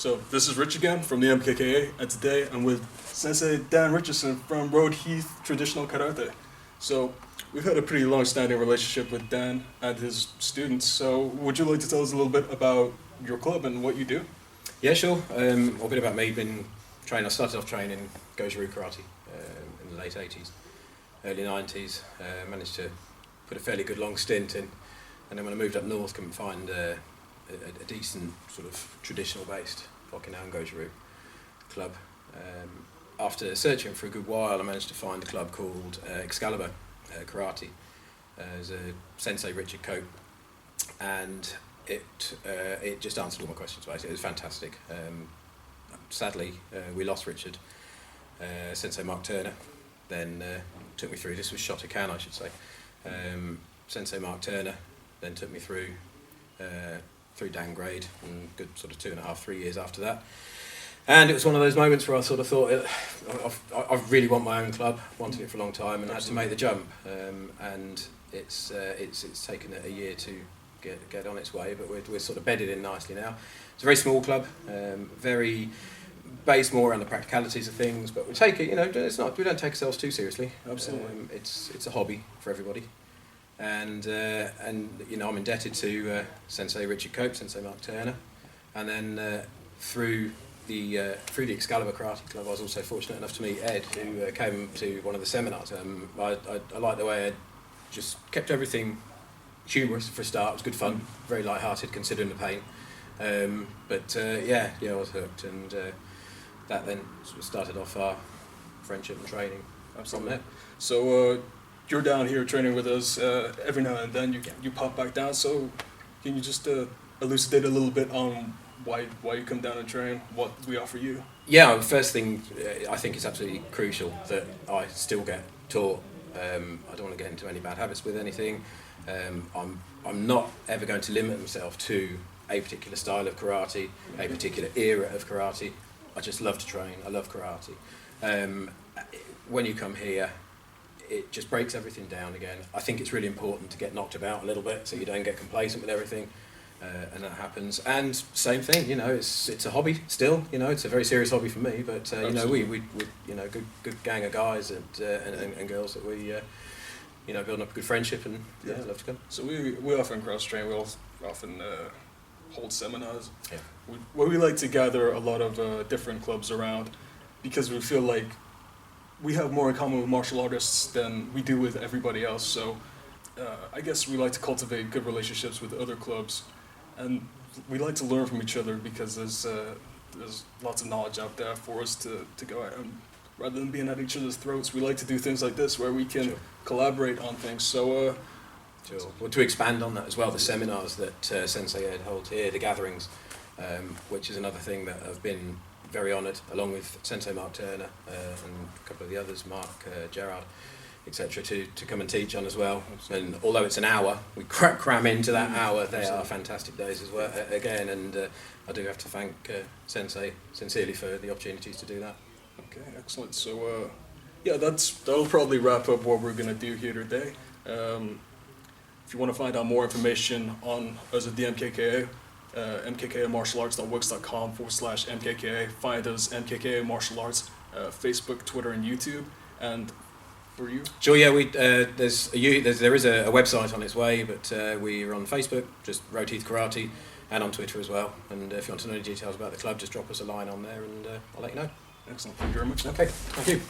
So this is Rich again from the MKKA, and today I'm with Sensei Dan Richardson from Rode Heath Traditional Karate. So we've had a pretty long-standing relationship with Dan and his students. So would you like to tell us a little bit about your club and what you do? Yeah, sure. A bit about me. I started off training Goju Karate in the late 80s, early 90s. Managed to put a fairly good long stint in, and then when I moved up north, couldn't find a decent sort of traditional based okinawan Goju club. After searching for a good while, I managed to find a club called Excalibur Karate. There's a Sensei Richard Cope, and it just answered all my questions basically. It was fantastic. Sadly, we lost Richard. Sensei Mark Turner then took me through. This was Shotokan, I should say. Sensei Mark Turner then took me through Dan grade, and good sort of 2.5, 3 years after that. And it was one of those moments where I sort of thought, I really want my own club, wanted it for a long time, and had to make the jump. And it's taken a year to get on its way, but we're sort of bedded in nicely now. It's a very small club, very based more around the practicalities of things, but we take it, we don't take ourselves too seriously. Absolutely. It's a hobby for everybody. And I'm indebted to Sensei Richard Cope, Sensei Mark Turner, and then through the Excalibur Karate Club, I was also fortunate enough to meet Ed, who came to one of the seminars. I liked the way Ed just kept everything humorous for a start. It was good fun, very light-hearted considering the pain. I was hooked, and that then sort of started off our friendship and training from there. So you're down here training with us every now and then. You pop back down. So can you just elucidate a little bit on why you come down and train, what we offer you? Yeah, the first thing I think is absolutely crucial that I still get taught. I don't want to get into any bad habits with anything. I'm not ever going to limit myself to a particular style of karate, a particular era of karate. I just love to train. I love karate. When you come here, it just breaks everything down again. I think it's really important to get knocked about a little bit so you don't get complacent with everything, and that happens. And same thing, it's a hobby still. It's a very serious hobby for me. But we good gang of guys and girls that we building up a good friendship, and I love to come. So we often cross train. We often hold seminars. Yeah. We like to gather a lot of different clubs around because we feel like we have more in common with martial artists than we do with everybody else. So I guess we like to cultivate good relationships with other clubs, and we like to learn from each other because there's lots of knowledge out there for us to go at. And rather than being at each other's throats, we like to do things like this where we can collaborate on things. So well, to expand on that as well, the seminars that Sensei Ed holds here, the gatherings, which is another thing that I've been very honoured, along with Sensei Mark Turner and a couple of the others, Mark, Gerard, etc., to come and teach on as well. And although it's an hour, we cram into that hour. They are fantastic days as well, again, and I do have to thank Sensei sincerely for the opportunities to do that. Okay, excellent. So that'll probably wrap up what we're going to do here today. If you want to find out more information on us at the MKKA, mkkamartialarts.wix.com/MKKA. Find us MKKA Martial Arts, Facebook, Twitter, and YouTube. And for you? Sure, yeah. There is a website on its way, but we're on Facebook, just Rode Heath Karate, and on Twitter as well. And if you want to know any details about the club, just drop us a line on there, and I'll let you know. Excellent. Thank you very much. Okay. Thank you.